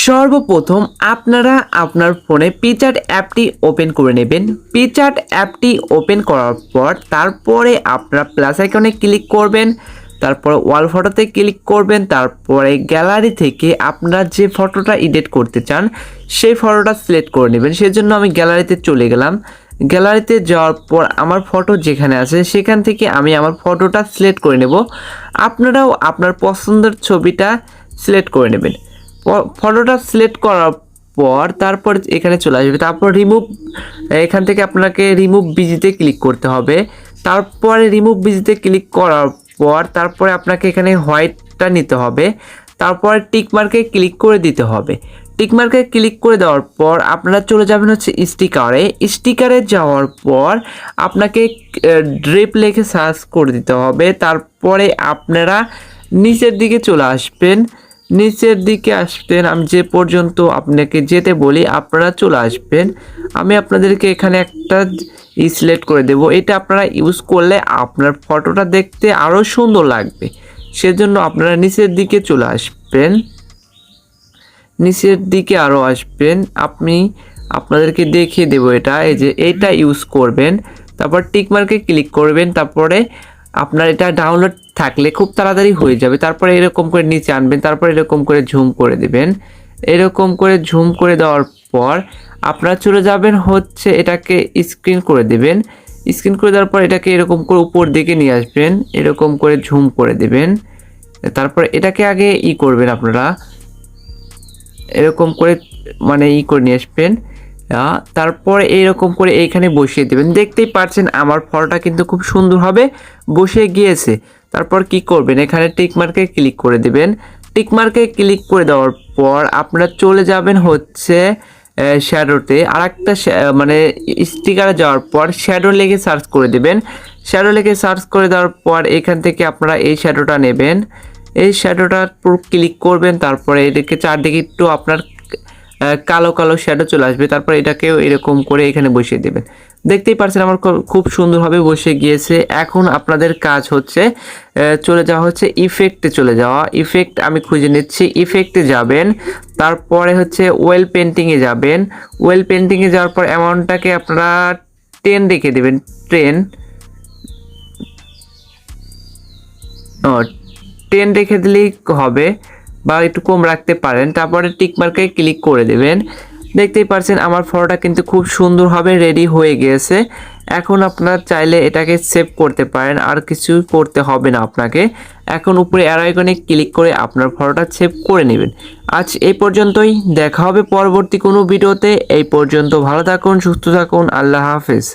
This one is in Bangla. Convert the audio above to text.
সর্বপ্রথম আপনারা আপনার ফোনে পিকচার্ট অ্যাপটি ওপেন করে নেবেন। পিকচার্ট অ্যাপটি ওপেন করার পর তারপরে আপনারা প্লাস আইকনে ক্লিক করবেন, তারপর ওয়াল ফটোতে ক্লিক করবেন, তারপরে গ্যালারি থেকে আপনারা যে ফটোটা এডিট করতে চান সেই ফটোটা সিলেক্ট করে নেবেন। সেজন্য আমি গ্যালারিতে চলে গেলাম। গ্যালারিতে যাওয়ার পর আমার ফটো যেখানে আছে সেখান থেকে আমি আমার ফটোটা সিলেক্ট করে নেব। আপনারাও আপনার পছন্দের ছবিটা সিলেক্ট করে নেবেন। ফটোটা সিলেক্ট করার পর তারপর এখানে চলে আসবে, তারপর রিমুভ, এখান থেকে আপনাকে রিমুভ বিজিতে ক্লিক করতে হবে। তারপরে রিমুভ বিজিতে ক্লিক করার পর তারপরে আপনাকে এখানে হোয়াইটটা নিতে হবে, তারপর টিকমার্কে ক্লিক করে দিতে হবে। টিকমার্কে ক্লিক করে দেওয়ার পর আপনারা চলে যাবেন হচ্ছে স্টিকারে। স্টিকারে যাওয়ার পর আপনাকে ড্রিপ লিখে সার্চ করে দিতে হবে। তারপরে আপনারা নিচের দিকে চলে আসবেন। নিচের দিকে আসবেন, আমি যে পর্যন্ত আপনাকে যেতে বলি আপনারা চলে আসবেন। আমি আপনাদেরকে এখানে একটা সিলেক্ট করে দেব। এটা আপনারা ইউজ করলে আপনার ফটোটা দেখতে আরও সুন্দর লাগবে। সেজন্য আপনারা নিচের দিকে চলে আসবেন, নিচের দিকে আরও আসবেন। আমি আপনাদেরকে দেখিয়ে দেব এটা, এই যে এইটা ইউজ করবেন। তারপর টিকমার্কে ক্লিক করবেন, তারপরে আপনার এটা ডাউনলোড থাকলে খুব তাড়াতাড়ি হয়ে যাবে। তারপরে এরকম করে নিচে আনবেন, তারপরে এরকম করে ঝুম করে দেবেন। এরকম করে ঝুম করে দেওয়ার পর আপনারা চলে যাবেন হচ্ছে এটাকে স্ক্রিন করে দেবেন। স্ক্রিন করে দেওয়ার পর এটাকে এরকম করে উপর দিকে নিয়ে আসবেন, এরকম করে ঝুম করে দেবেন। তারপর এটাকে আগে করবেন আপনারা এরকম করে, মানে করে নিয়ে আসবেন। তারপরে এইরকম করে এইখানে বসিয়ে দেবেন। দেখতেই পাচ্ছেন আমার ফটোটা কিন্তু খুব সুন্দরভাবে বসে গিয়েছে। তারপর কি করবেন, এখানে টিক মার্কে ক্লিক করে দেবেন। টিক মার্কে ক্লিক করে দেওয়ার পর আপনারা চলে যাবেন হচ্ছে শ্যাডোতে। আর একটা মানে স্টিকারে যাওয়ার পর শ্যাডো লিখে সার্চ করে দেবেন। শ্যাডো লিখে সার্চ করে দেওয়ার পর এখান থেকে আপনারা এই শ্যাডোটা নেবেন। এই শ্যাডোটার পুরো ক্লিক করবেন। তারপরে এটাকে চারদিকে একটু আপনার কালো কালো শ্যাডো চলে আসবে। তারপর এটাকেও এরকম করে এখানে বসিয়ে দেবেন। দেখতেই পাচ্ছেন আমার খুব সুন্দরভাবে বসে গিয়েছে। এখন আপনাদের কাজ হচ্ছে চলে যাওয়া হচ্ছে ইফেক্টে চলে যাওয়া। ইফেক্ট আমি খুঁজে নিচ্ছি, ইফেক্টে যাবেন। তারপরে হচ্ছে ওয়েল পেন্টিংয়ে যাবেন। ওয়েল পেন্টিংয়ে যাওয়ার পর অ্যামাউন্টটাকে আপনারা 10 রেখে দেবেন। 10 রেখে দিলেই হবে, বা একটু কম রাখতে পারেন। তারপরে টিক মার্কে ক্লিক করে দেবেন। দেখতেই পাচ্ছেন আমার ফটোটা কিন্তু খুব সুন্দরভাবে রেডি হয়ে গিয়েছে। এখন আপনারা চাইলে এটাকে সেভ করতে পারেন, আর কিছু করতে হবে না আপনাকে। এখন উপরে অ্যারো আইকনে ক্লিক করে আপনার ফটোটা সেভ করে নেবেন। আজ এই পর্যন্তই, দেখা হবে পরবর্তী কোনো ভিডিওতে। এই পর্যন্ত ভালো থাকুন, সুস্থ থাকুন, আল্লাহ হাফেজ।